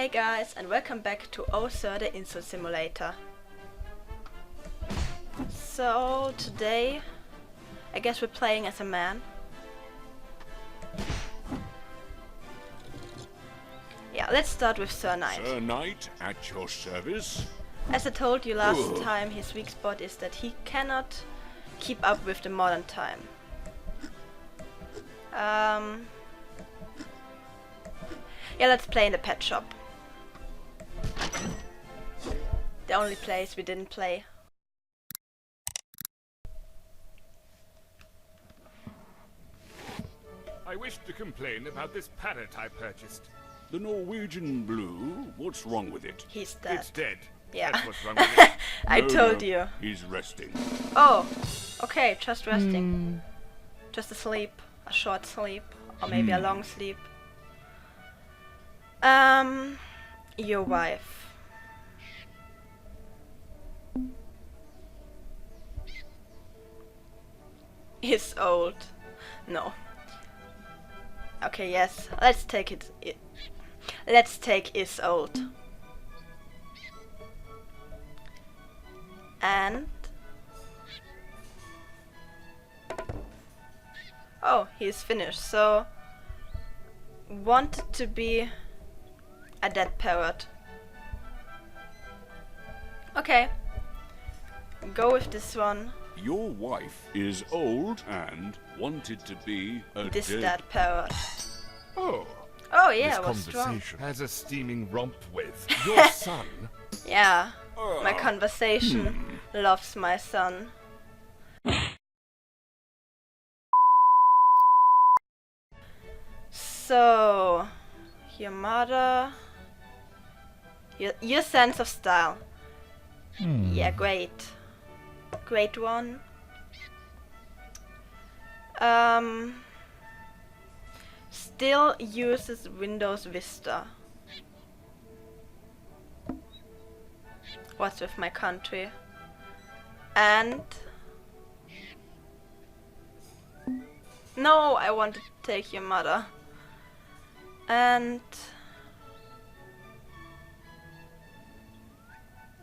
Hey guys, and welcome back to the Insult Simulator. So today, I guess we're playing as a man. Yeah, let's start with Sir Knight. Sir Knight, at your service. As I told you last time, his weak spot is that he cannot keep up with the modern time. Yeah, let's play in the pet shop. The only place we didn't play. I wish to complain about this parrot I purchased. The Norwegian blue, what's wrong with it? He's dead. It's dead. Yeah. That's what's wrong with it. I No, told no, you. He's resting. Oh, okay, just resting. Just a sleep, a short sleep, or maybe a long sleep. Your wife. Is old. No. Okay, yes. Let's take it. Let's take is old. And oh, he's finished. So wanted to be a dead parrot. Okay. Go with this one. Your wife is old and wanted to be a This dead... dead parrot. Oh, Oh yeah, this I was strong. conversation has a steaming romp with your son. Yeah. My conversation loves my son. So, your mother, your sense of style. Yeah, great, great one. Still uses Windows Vista. What's with my country? And no, I want to take your mother. And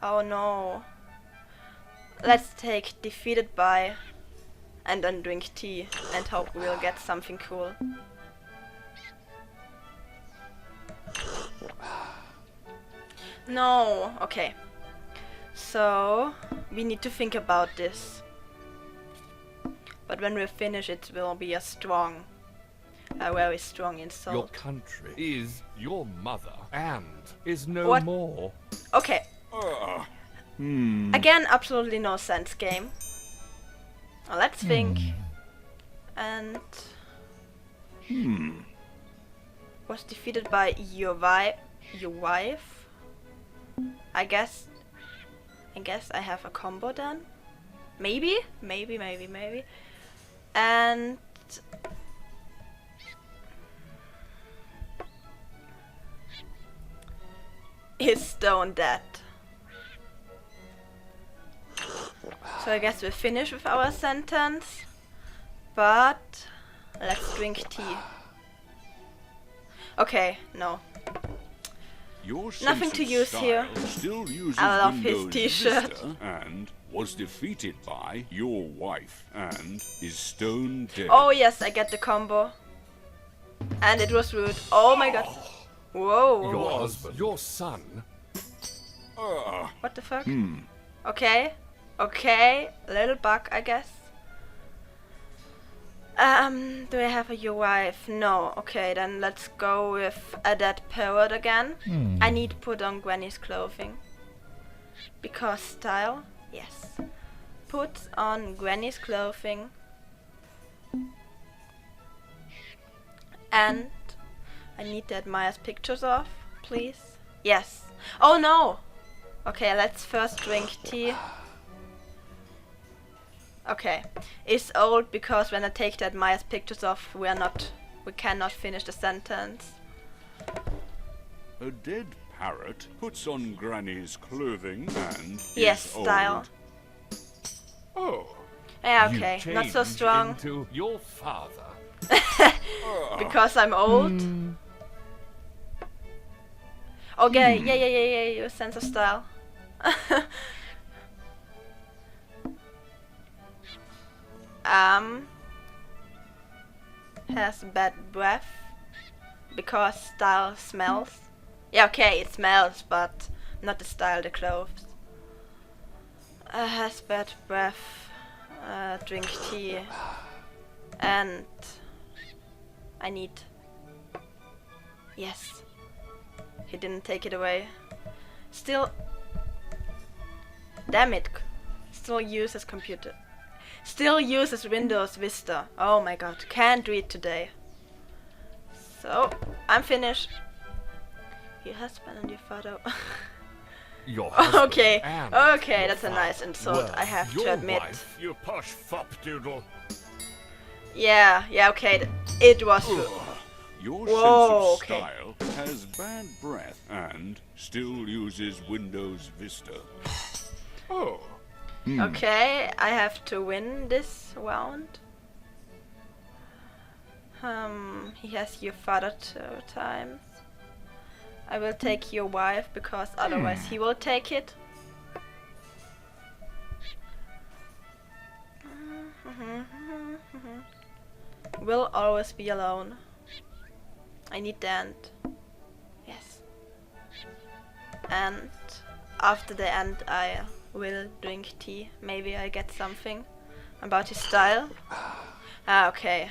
oh no. Let's take defeated by and then drink tea and hope we'll get something cool. No, okay. So we need to think about this. But when we finish it will be a very strong insult. Your country is your mother and is no What? more. Okay. Again, absolutely no sense game. Now let's think. And was defeated by your wife. I guess I have a combo then. Maybe. And is stone dead. So I guess we're finished with our sentence, but let's drink tea. Okay, no. Your Nothing sense to of use style here. Still uses I love his Windows t-shirt. Vista and was defeated by your wife and is stone dead. Oh yes, I get the combo. And it was rude. Oh my god. Whoa. Your husband, your son. What the fuck? Okay, little bug, I guess. Do I have your wife? No. Okay, then let's go with a dead parrot again. I need to put on Granny's clothing. Because style? Yes. Put on Granny's clothing. And I need to admire pictures of, please. Yes. Oh no! Okay, let's first drink tea. Okay, it's old because when I take the admires pictures off, we cannot finish the sentence. A dead parrot puts on Granny's clothing and Yes, is style. Oh, Yeah, you okay, not so changed strong. into your father. Because I'm old. Okay, yeah, your sense of style. Has bad breath because style smells. Yeah, okay, it smells, but not the style, the clothes. Has bad breath. Drink tea. And I need. Yes. He didn't take it away. Still. Damn it. Still uses computer. Still uses Windows Vista. Oh my god. Can't read today. So, I'm finished. Your husband and your father. Your husband Okay. and Okay, your that's a nice father. insult, Well, I have to your admit. Wife, you posh fop doodle. Yeah, okay. It was. Your Whoa, sense of okay. style has bad breath and still uses Windows Vista. Oh. Okay, I have to win this round. He has your father 2 times. I will take your wife because otherwise he will take it. Will always be alone. I need the end. Yes. And after the end I will drink tea. Maybe I get something about his style. Ah, okay.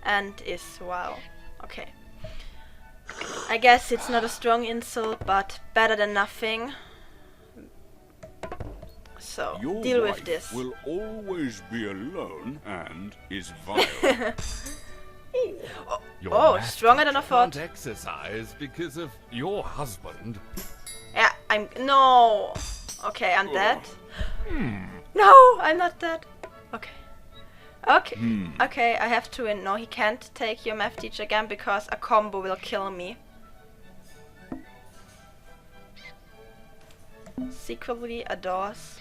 And is wow. Okay. I guess it's not a strong insult, but better than nothing. So, Your deal wife with this. will always be alone and is vile. Your Oh, math stronger than I teacher thought. can't exercise because of your husband. Yeah, no. Okay, I'm dead. No, I'm not dead. Okay. Okay, I have to win. No, he can't take your math teacher again because a combo will kill me. Secretly adores.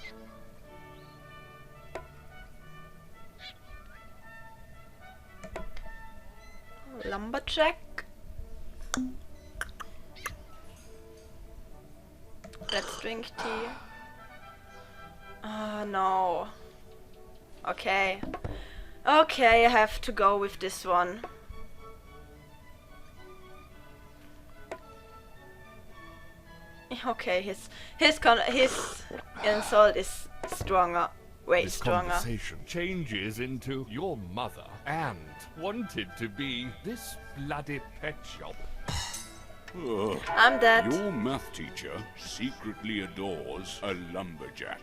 Lumberjack. Let's drink tea. Oh no. Okay. Okay, I have to go with this one. Okay, his insult is stronger. Way This stronger. conversation changes into your mother and wanted to be this bloody pet shop. Ugh. I'm dead. Your math teacher secretly adores a lumberjack.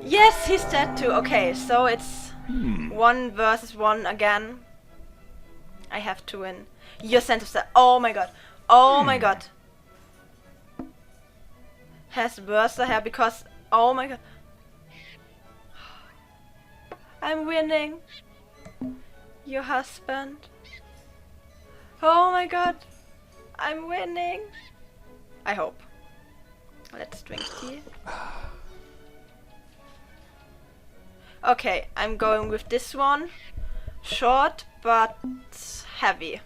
Yes, he's dead too. Okay, so it's 1 versus 1 again. I have to win. Your sense of style. Oh my god. Oh my god. Has worse hair because. Oh my god. I'm winning. Your husband. Oh my god. I'm winning. I hope. Let's drink tea. Okay, I'm going with this one. Short but heavy.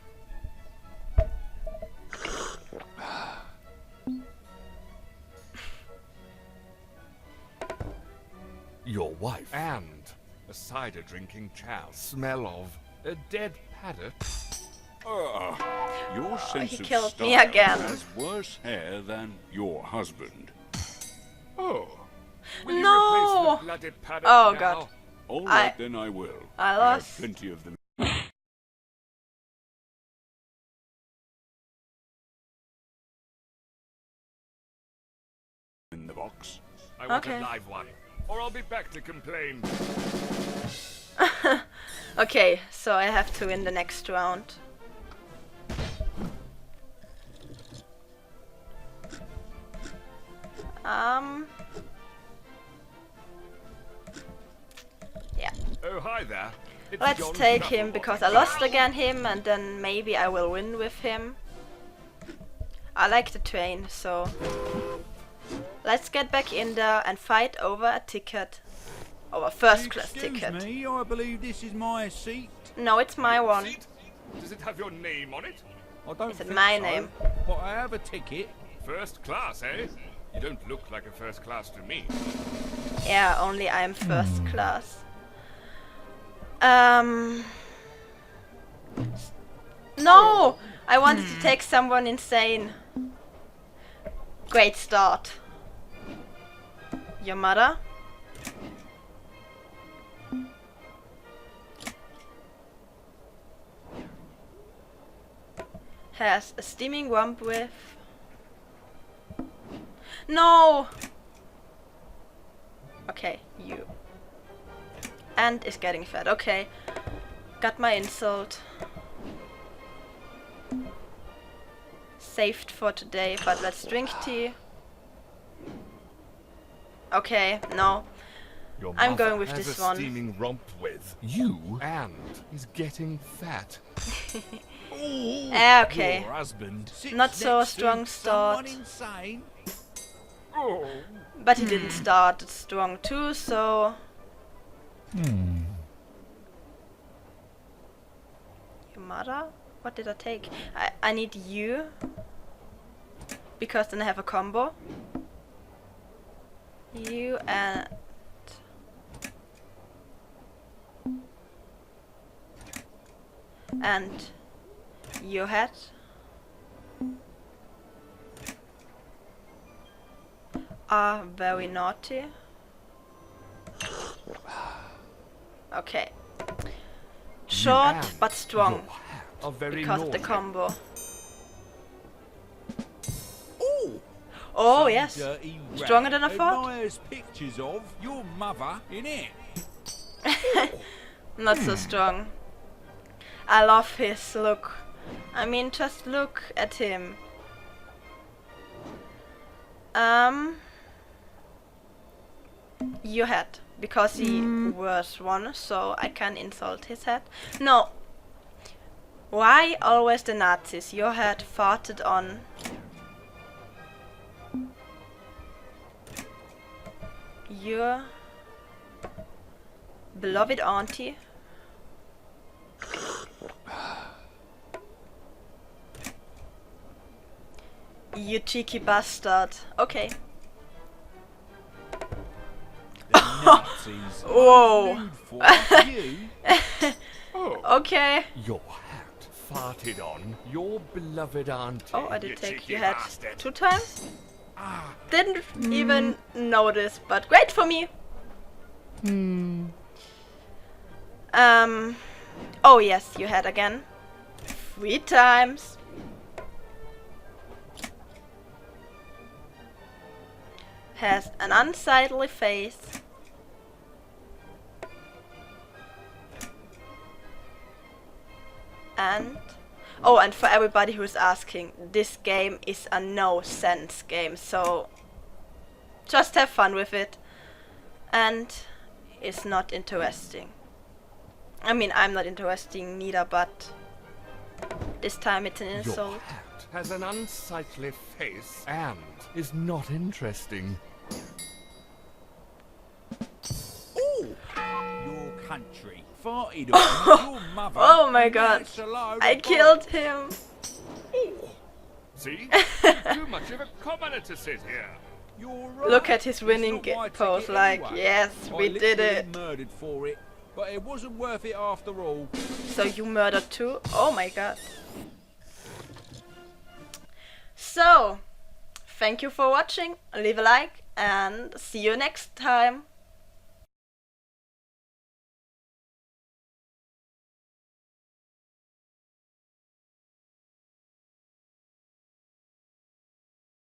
Your wife and a cider drinking child. Smell of a dead parrot. Your sense he of killed style me again. has worse hair than your husband. Oh. Will No. you replace the bloody parrot Oh, now? God. All right, then I will. I have lost. plenty of them in the box. I want Okay. a live one, or I'll be back to complain. Okay, so I have to win the next round. Yeah. Oh, hi there. It's Let's John take him Snuffleboy. because I lost again him and then maybe I will win with him. I like the train, so let's get back in there and fight over a ticket. Over first class ticket. Excuse me, I believe this is my seat. No, it's my one. Seat? Does it have your name on it? I don't Is it think my so, name? But I have a ticket. First class, eh? You don't look like a first class to me. Yeah, only I'm first class. No! I wanted to take someone insane. Great start. Your mother? Has a steaming rump with... No! Okay, you. And is getting fed. Okay. Got my insult. Saved for today, but let's drink tea. Okay, no. Your I'm mother going with has this a one. steaming rump with you and is getting fat. Okay. Your husband sits Not so next to strong someone start. insane. Oh, But he didn't start strong too, so... Your mother? What did I take? I need you. Because then I have a combo. You and... And... Your head. Are very naughty. Okay. Short and but strong your hat are very because of the naughty. combo. Ooh, Oh some yes. dirty rat Stronger than I thought. admires pictures of your mother in it. Not so strong. I love his look. I mean, just look at him. Your head. Because he was one, so I can insult his head. No. Why always the Nazis? Your head farted on. Your beloved auntie. You cheeky bastard. Okay. Nazis. Whoa. Nude for you. Okay. Your hat farted on your beloved auntie. Oh, I you did take cheeky your head bastard. 2 times. Didn't even notice, but great for me. Oh yes, you had again. 3 times. Has an unsightly face. And oh, and for everybody who's asking, this game is a no sense game, so just have fun with it. And it's not interesting. I mean, I'm not interesting neither, but this time it's an Your insult. hat has an unsightly face and is not interesting. Ooh, your country farted on your mother. Oh my god, That's a load I of killed him. See? Too much of a commoner to sit here. You're right. Look at his It's winning not my pose, ticket like, anyway. yes, I we did literally it. murdered for it, but it wasn't worth it after all. So you murdered too? Oh my god. So, thank you for watching, leave a like and see you next time.